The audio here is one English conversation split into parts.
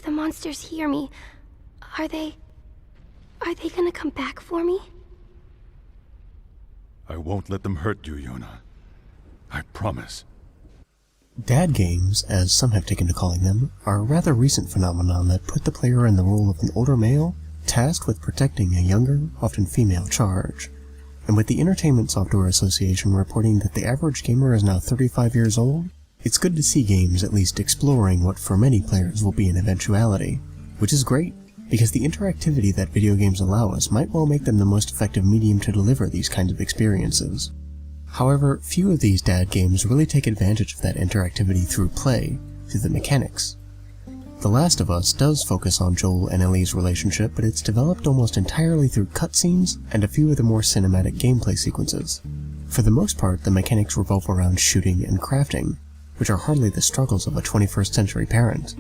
If the monsters hear me, are they gonna come back for me? I won't let them hurt you, Yona. I promise. Dad games, as some have taken to calling them, are a rather recent phenomenon that put the player in the role of an older male tasked with protecting a younger, often female charge. And with the Entertainment Software Association reporting that the average gamer is now 35 years old, it's good to see games at least exploring what for many players will be an eventuality, which is great, because the interactivity that video games allow us might well make them the most effective medium to deliver these kinds of experiences. However, few of these dad games really take advantage of that interactivity through play, through the mechanics. The Last of Us does focus on Joel and Ellie's relationship, but it's developed almost entirely through cutscenes and a few of the more cinematic gameplay sequences. For the most part, the mechanics revolve around shooting and crafting, which are hardly the struggles of a 21st century parent.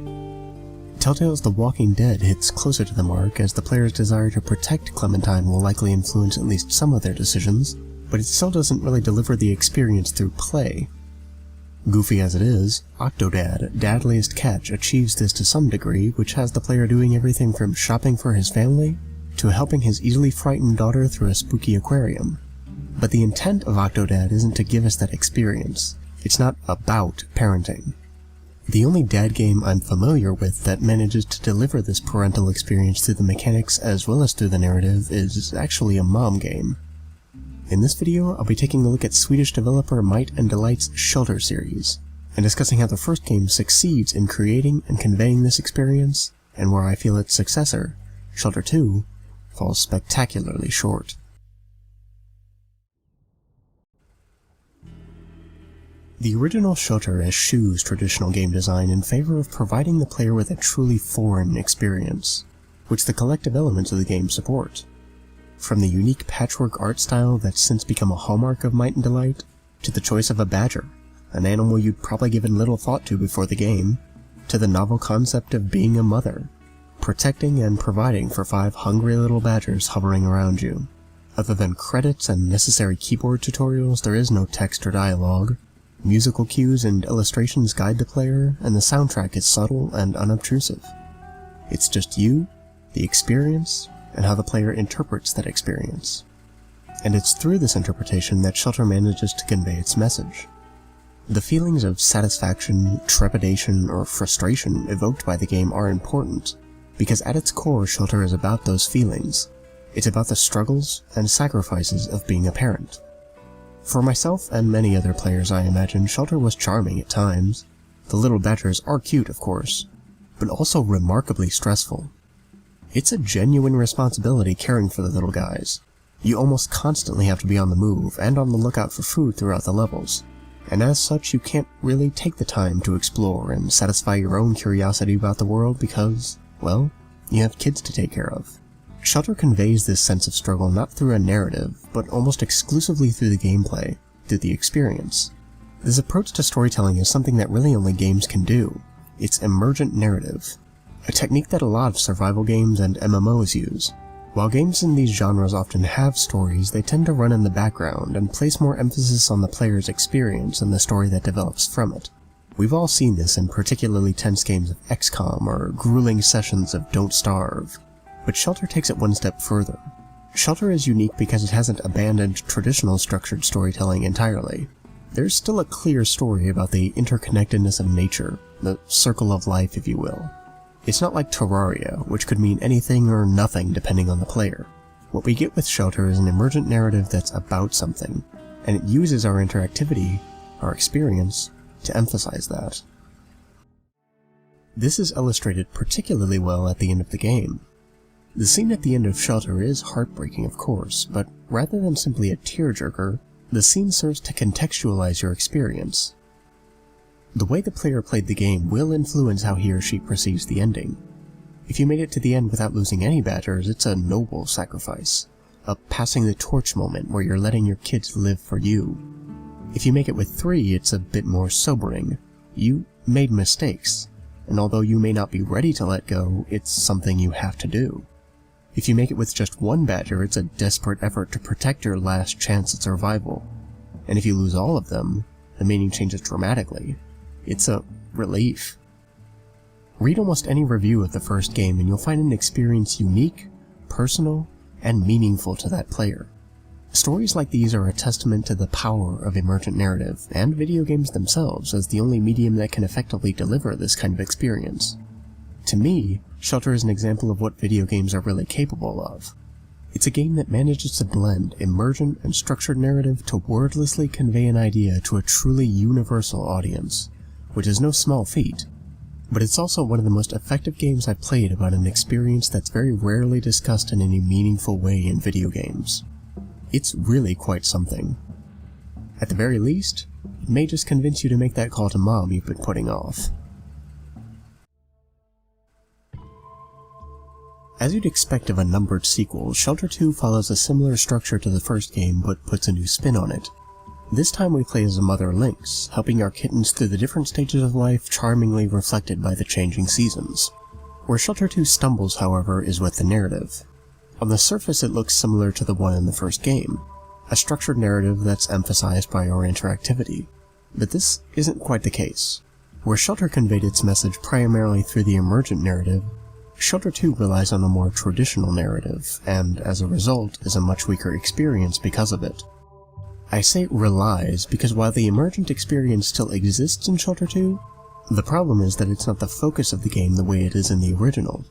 Telltale's The Walking Dead hits closer to the mark, as the player's desire to protect Clementine will likely influence at least some of their decisions, but it still doesn't really deliver the experience through play. Goofy as it is, Octodad, Dadliest Catch achieves this to some degree, which has the player doing everything from shopping for his family to helping his easily frightened daughter through a spooky aquarium. But the intent of Octodad isn't to give us that experience. It's not about parenting. The only dad game I'm familiar with that manages to deliver this parental experience through the mechanics as well as through the narrative is actually a mom game. In this video, I'll be taking a look at Swedish developer Might and Delight's Shelter series, and discussing how the first game succeeds in creating and conveying this experience, and where I feel its successor, Shelter 2, falls spectacularly short. The original Shelter eschews traditional game design in favor of providing the player with a truly foreign experience, which the collective elements of the game support. From the unique patchwork art style that's since become a hallmark of Might and Delight, to the choice of a badger, an animal you'd probably given little thought to before the game, to the novel concept of being a mother, protecting and providing for 5 hungry little badgers hovering around you. Other than credits and necessary keyboard tutorials, there is no text or dialogue. Musical cues and illustrations guide the player, and the soundtrack is subtle and unobtrusive. It's just you, the experience, and how the player interprets that experience. And it's through this interpretation that Shelter manages to convey its message. The feelings of satisfaction, trepidation, or frustration evoked by the game are important, because at its core Shelter is about those feelings. It's about the struggles and sacrifices of being a parent. For myself and many other players, I imagine, Shelter was charming at times. The little badgers are cute, of course, but also remarkably stressful. It's a genuine responsibility caring for the little guys. You almost constantly have to be on the move and on the lookout for food throughout the levels, and as such you can't really take the time to explore and satisfy your own curiosity about the world because, well, you have kids to take care of. Shelter conveys this sense of struggle not through a narrative, but almost exclusively through the gameplay, through the experience. This approach to storytelling is something that really only games can do. It's emergent narrative, a technique that a lot of survival games and MMOs use. While games in these genres often have stories, they tend to run in the background and place more emphasis on the player's experience and the story that develops from it. We've all seen this in particularly tense games of XCOM or grueling sessions of Don't Starve. But Shelter takes it one step further. Shelter is unique because it hasn't abandoned traditional structured storytelling entirely. There's still a clear story about the interconnectedness of nature, the circle of life, if you will. It's not like Terraria, which could mean anything or nothing depending on the player. What we get with Shelter is an emergent narrative that's about something, and it uses our interactivity, our experience, to emphasize that. This is illustrated particularly well at the end of the game. The scene at the end of Shelter is heartbreaking, of course, but rather than simply a tearjerker, the scene serves to contextualize your experience. The way the player played the game will influence how he or she perceives the ending. If you made it to the end without losing any badgers, it's a noble sacrifice. A passing the torch moment where you're letting your kids live for you. If you make it with 3, it's a bit more sobering. You made mistakes, and although you may not be ready to let go, it's something you have to do. If you make it with just 1 badger, it's a desperate effort to protect your last chance at survival. And if you lose all of them, the meaning changes dramatically. It's a relief. Read almost any review of the first game and you'll find an experience unique, personal, and meaningful to that player. Stories like these are a testament to the power of emergent narrative, and video games themselves as the only medium that can effectively deliver this kind of experience. To me, Shelter is an example of what video games are really capable of. It's a game that manages to blend emergent and structured narrative to wordlessly convey an idea to a truly universal audience, which is no small feat. But it's also one of the most effective games I've played about an experience that's very rarely discussed in any meaningful way in video games. It's really quite something. At the very least, it may just convince you to make that call to mom you've been putting off. As you'd expect of a numbered sequel, Shelter 2 follows a similar structure to the first game but puts a new spin on it. This time we play as a mother Lynx, helping our kittens through the different stages of life charmingly reflected by the changing seasons. Where Shelter 2 stumbles, however, is with the narrative. On the surface it looks similar to the one in the first game, a structured narrative that's emphasized by our interactivity. But this isn't quite the case. Where Shelter conveyed its message primarily through the emergent narrative, Shelter 2 relies on a more traditional narrative, and as a result is a much weaker experience because of it. I say relies because while the emergent experience still exists in Shelter 2, the problem is that it's not the focus of the game the way it is in the original.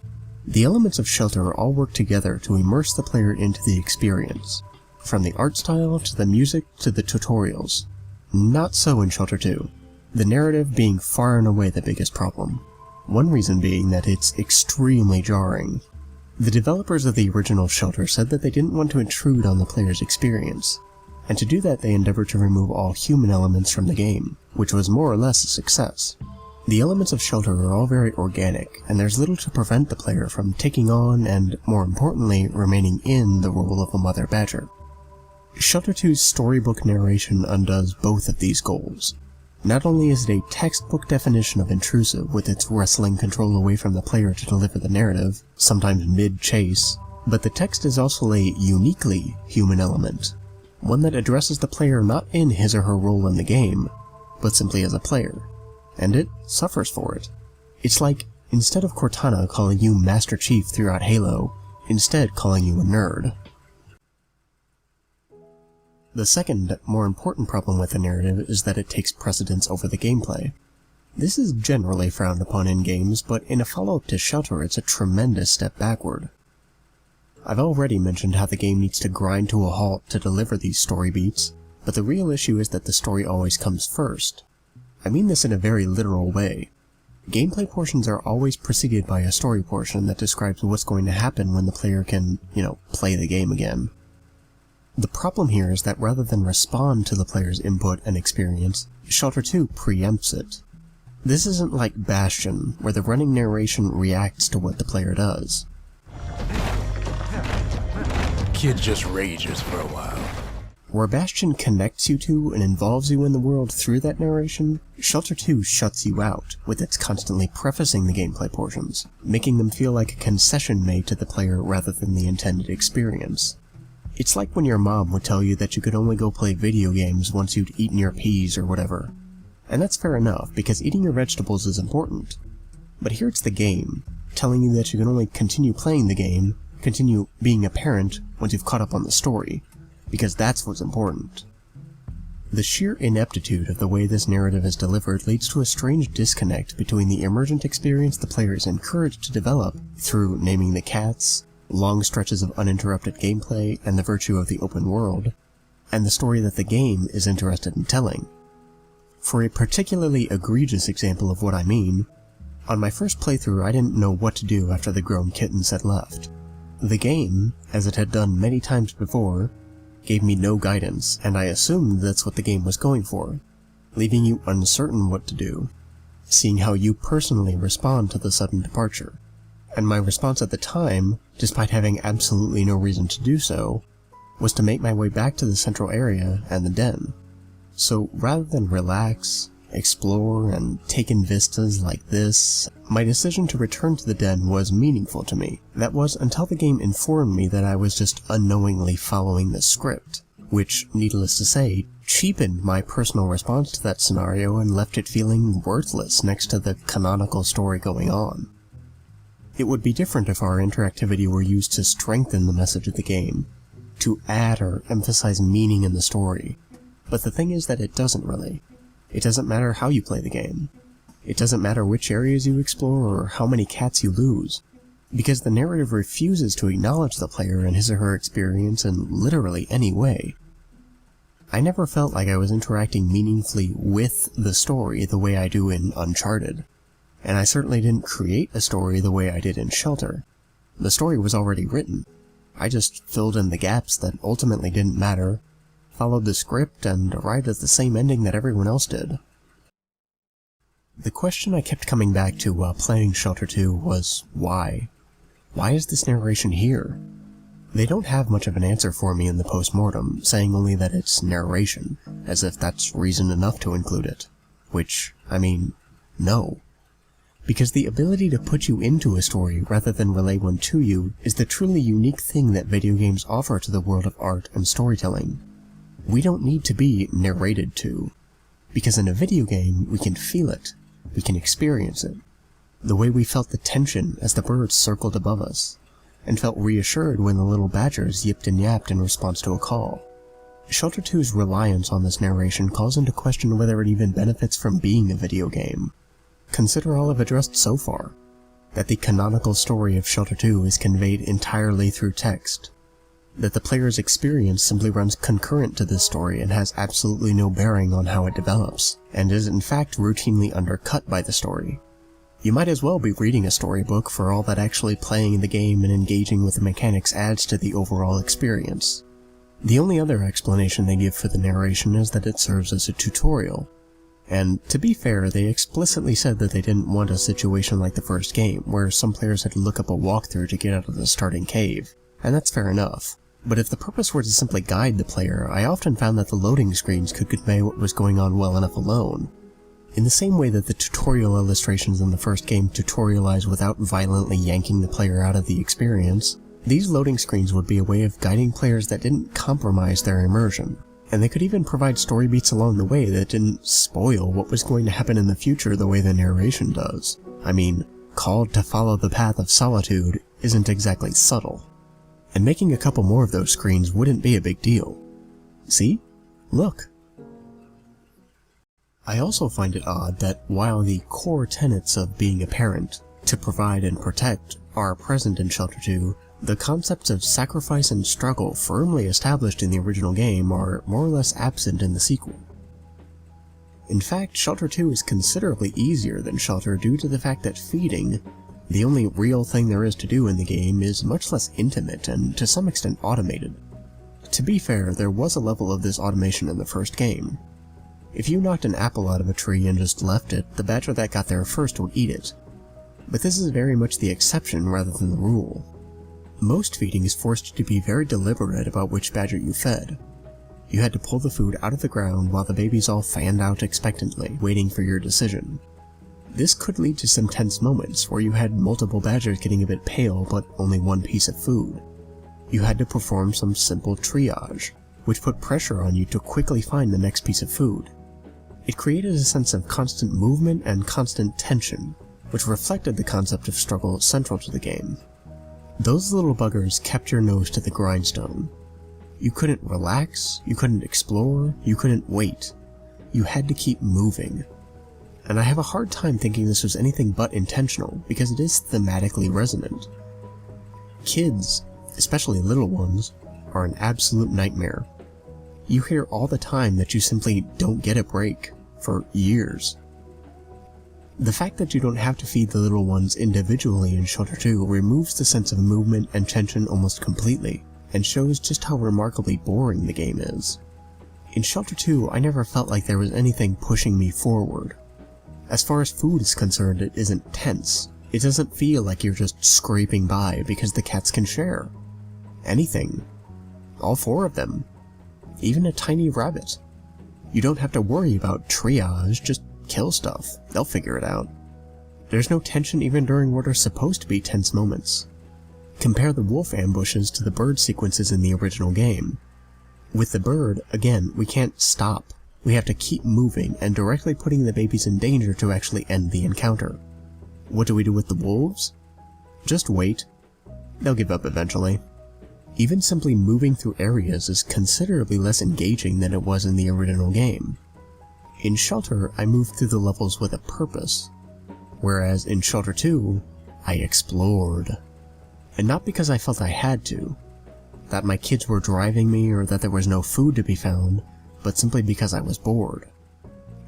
The elements of Shelter all work together to immerse the player into the experience, from the art style to the music to the tutorials. Not so in Shelter 2, the narrative being far and away the biggest problem. One reason being that it's extremely jarring. The developers of the original Shelter said that they didn't want to intrude on the player's experience, and to do that they endeavored to remove all human elements from the game, which was more or less a success. The elements of Shelter are all very organic, and there's little to prevent the player from taking on and, more importantly, remaining in the role of a mother badger. Shelter 2's storybook narration undoes both of these goals. Not only is it a textbook definition of intrusive with its wresting control away from the player to deliver the narrative, sometimes mid-chase, but the text is also a uniquely human element, one that addresses the player not in his or her role in the game, but simply as a player, and it suffers for it. It's like, instead of Cortana calling you Master Chief throughout Halo, instead calling you a nerd. The second, more important problem with the narrative is that it takes precedence over the gameplay. This is generally frowned upon in games, but in a follow-up to Shelter it's a tremendous step backward. I've already mentioned how the game needs to grind to a halt to deliver these story beats, but the real issue is that the story always comes first. I mean this in a very literal way. Gameplay portions are always preceded by a story portion that describes what's going to happen when the player can, play the game again. The problem here is that rather than respond to the player's input and experience, Shelter 2 preempts it. This isn't like Bastion, where the running narration reacts to what the player does. Kid just rages for a while. Where Bastion connects you to and involves you in the world through that narration, Shelter 2 shuts you out, with its constantly prefacing the gameplay portions, making them feel like a concession made to the player rather than the intended experience. It's like when your mom would tell you that you could only go play video games once you'd eaten your peas or whatever. And that's fair enough, because eating your vegetables is important. But here it's the game, telling you that you can only continue playing the game, continue being a parent once you've caught up on the story, because that's what's important. The sheer ineptitude of the way this narrative is delivered leads to a strange disconnect between the emergent experience the player is encouraged to develop through naming the cats, long stretches of uninterrupted gameplay, and the virtue of the open world, and the story that the game is interested in telling. For a particularly egregious example of what I mean, on my first playthrough I didn't know what to do after the grown kittens had left. The game, as it had done many times before, gave me no guidance, and I assumed that's what the game was going for, leaving you uncertain what to do, seeing how you personally respond to the sudden departure. And my response at the time, despite having absolutely no reason to do so, was to make my way back to the central area and the den. So rather than relax, explore, and take in vistas like this, my decision to return to the den was meaningful to me. That was until the game informed me that I was just unknowingly following the script, which, needless to say, cheapened my personal response to that scenario and left it feeling worthless next to the canonical story going on. It would be different if our interactivity were used to strengthen the message of the game, to add or emphasize meaning in the story, but the thing is that it doesn't really. It doesn't matter how you play the game. It doesn't matter which areas you explore or how many cats you lose, because the narrative refuses to acknowledge the player and his or her experience in literally any way. I never felt like I was interacting meaningfully with the story the way I do in Uncharted, and I certainly didn't create a story the way I did in Shelter. The story was already written. I just filled in the gaps that ultimately didn't matter, followed the script, and arrived at the same ending that everyone else did. The question I kept coming back to while playing Shelter 2 was why? Why is this narration here? They don't have much of an answer for me in the post-mortem, saying only that it's narration, as if that's reason enough to include it. Which, I mean, no. Because the ability to put you into a story rather than relay one to you is the truly unique thing that video games offer to the world of art and storytelling. We don't need to be narrated to, because in a video game we can feel it, we can experience it, the way we felt the tension as the birds circled above us, and felt reassured when the little badgers yipped and yapped in response to a call. Shelter 2's reliance on this narration calls into question whether it even benefits from being a video game. Consider all I've addressed so far, that the canonical story of Shelter 2 is conveyed entirely through text, that the player's experience simply runs concurrent to this story and has absolutely no bearing on how it develops, and is in fact routinely undercut by the story. You might as well be reading a storybook for all that actually playing the game and engaging with the mechanics adds to the overall experience. The only other explanation they give for the narration is that it serves as a tutorial. And to be fair, they explicitly said that they didn't want a situation like the first game, where some players had to look up a walkthrough to get out of the starting cave, and that's fair enough. But if the purpose were to simply guide the player, I often found that the loading screens could convey what was going on well enough alone. In the same way that the tutorial illustrations in the first game tutorialize without violently yanking the player out of the experience, these loading screens would be a way of guiding players that didn't compromise their immersion, and they could even provide story beats along the way that didn't spoil what was going to happen in the future the way the narration does. I mean, called to follow the path of solitude isn't exactly subtle, and making a couple more of those screens wouldn't be a big deal. See? Look. I also find it odd that while the core tenets of being a parent, to provide and protect, are present in Shelter 2, the concepts of sacrifice and struggle firmly established in the original game are more or less absent in the sequel. In fact, Shelter 2 is considerably easier than Shelter due to the fact that feeding, the only real thing there is to do in the game, is much less intimate and to some extent automated. To be fair, there was a level of this automation in the first game. If you knocked an apple out of a tree and just left it, the badger that got there first would eat it. But this is very much the exception rather than the rule. Most feeding is forced to be very deliberate about which badger you fed. You had to pull the food out of the ground while the babies all fanned out expectantly, waiting for your decision. This could lead to some tense moments where you had multiple badgers getting a bit pale but only one piece of food. You had to perform some simple triage, which put pressure on you to quickly find the next piece of food. It created a sense of constant movement and constant tension, which reflected the concept of struggle central to the game. Those little buggers kept your nose to the grindstone. You couldn't relax, you couldn't explore, you couldn't wait. You had to keep moving. And I have a hard time thinking this was anything but intentional, because it is thematically resonant. Kids, especially little ones, are an absolute nightmare. You hear all the time that you simply don't get a break, for years. The fact that you don't have to feed the little ones individually in Shelter 2 removes the sense of movement and tension almost completely, and shows just how remarkably boring the game is. In Shelter 2, I never felt like there was anything pushing me forward. As far as food is concerned, it isn't tense. It doesn't feel like you're just scraping by because the cats can share. Anything. All four of them. Even a tiny rabbit. You don't have to worry about triage, just kill stuff. They'll figure it out. There's no tension even during what are supposed to be tense moments. Compare the wolf ambushes to the bird sequences in the original game. With the bird, again, we can't stop. We have to keep moving and directly putting the babies in danger to actually end the encounter. What do we do with the wolves? Just wait. They'll give up eventually. Even simply moving through areas is considerably less engaging than it was in the original game. In Shelter, I moved through the levels with a purpose, whereas in Shelter 2, I explored. And not because I felt I had to, that my kids were driving me or that there was no food to be found, but simply because I was bored.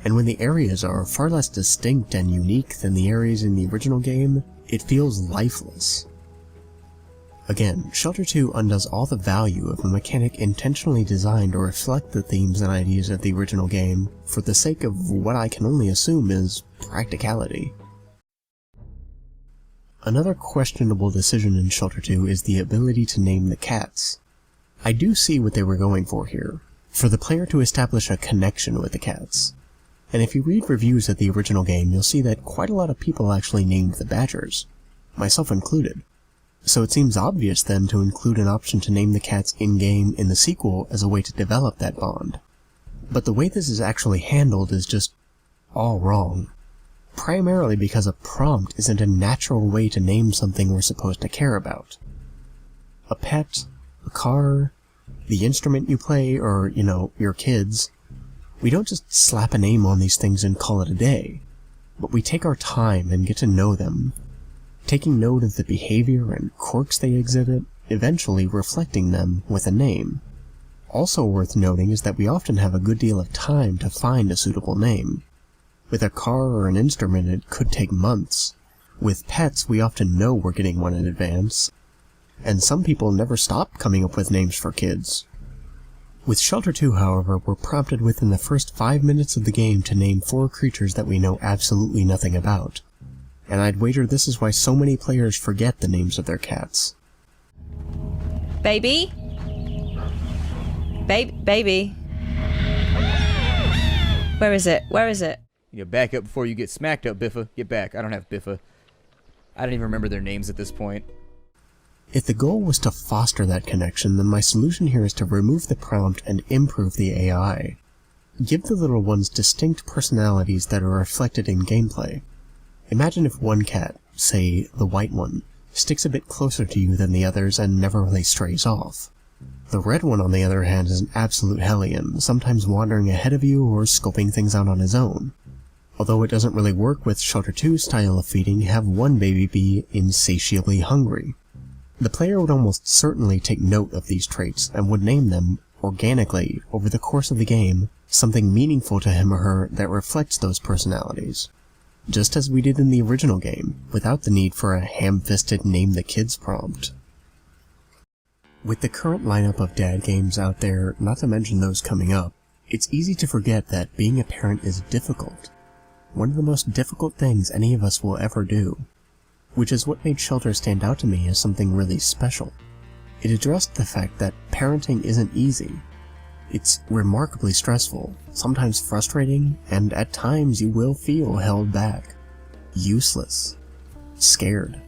And when the areas are far less distinct and unique than the areas in the original game, it feels lifeless. Again, Shelter 2 undoes all the value of a mechanic intentionally designed to reflect the themes and ideas of the original game for the sake of what I can only assume is practicality. Another questionable decision in Shelter 2 is the ability to name the cats. I do see what they were going for here, for the player to establish a connection with the cats. And if you read reviews of the original game, you'll see that quite a lot of people actually named the badgers, myself included. So it seems obvious then to include an option to name the cats in-game in the sequel as a way to develop that bond. But the way this is actually handled is just all wrong. Primarily because a prompt isn't a natural way to name something we're supposed to care about. A pet, a car, the instrument you play, or, your kids. We don't just slap a name on these things and call it a day, but we take our time and get to know them, taking note of the behavior and quirks they exhibit, eventually reflecting them with a name. Also worth noting is that we often have a good deal of time to find a suitable name. With a car or an instrument, it could take months. With pets, we often know we're getting one in advance, and some people never stop coming up with names for kids. With Shelter 2, however, we're prompted within the first 5 minutes of the game to name 4 creatures that we know absolutely nothing about. And I'd wager this is why so many players forget the names of their cats. Baby? Baby? Where is it? Where is it? You back up before you get smacked up, Biffa. Get back. I don't have Biffa. I don't even remember their names at this point. If the goal was to foster that connection, then my solution here is to remove the prompt and improve the AI. Give the little ones distinct personalities that are reflected in gameplay. Imagine if one cat, say the white one, sticks a bit closer to you than the others and never really strays off. The red one, on the other hand, is an absolute hellion, sometimes wandering ahead of you or scoping things out on his own. Although it doesn't really work with Shelter 2's style of feeding, have one baby be insatiably hungry. The player would almost certainly take note of these traits and would name them, organically, over the course of the game, something meaningful to him or her that reflects those personalities. Just as we did in the original game, without the need for a ham-fisted name the kids prompt. With the current lineup of dad games out there, not to mention those coming up, it's easy to forget that being a parent is difficult. One of the most difficult things any of us will ever do. Which is what made Shelter stand out to me as something really special. It addressed the fact that parenting isn't easy. It's remarkably stressful, sometimes frustrating, and at times you will feel held back, useless, scared.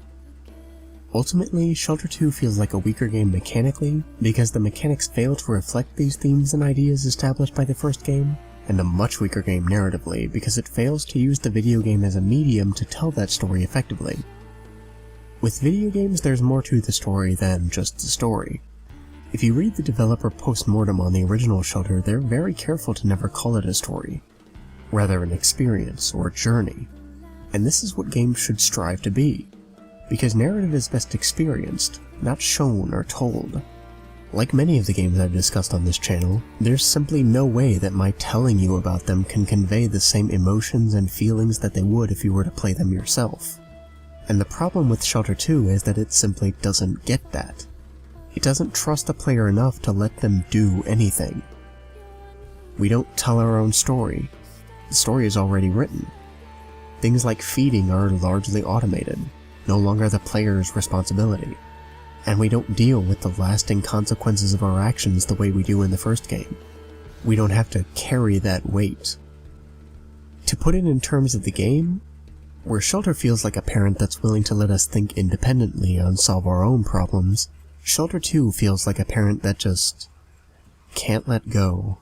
Ultimately, Shelter 2 feels like a weaker game mechanically because the mechanics fail to reflect these themes and ideas established by the first game, and a much weaker game narratively because it fails to use the video game as a medium to tell that story effectively. With video games, there's more to the story than just the story. If you read the developer post-mortem on the original Shelter, they're very careful to never call it a story, rather an experience or journey. And this is what games should strive to be, because narrative is best experienced, not shown or told. Like many of the games I've discussed on this channel, there's simply no way that my telling you about them can convey the same emotions and feelings that they would if you were to play them yourself. And the problem with Shelter 2 is that it simply doesn't get that. It doesn't trust the player enough to let them do anything. We don't tell our own story. The story is already written. Things like feeding are largely automated, no longer the player's responsibility. And we don't deal with the lasting consequences of our actions the way we do in the first game. We don't have to carry that weight. To put it in terms of the game, where Shelter feels like a parent that's willing to let us think independently and solve our own problems, Shelter 2 feels like a parent that just can't let go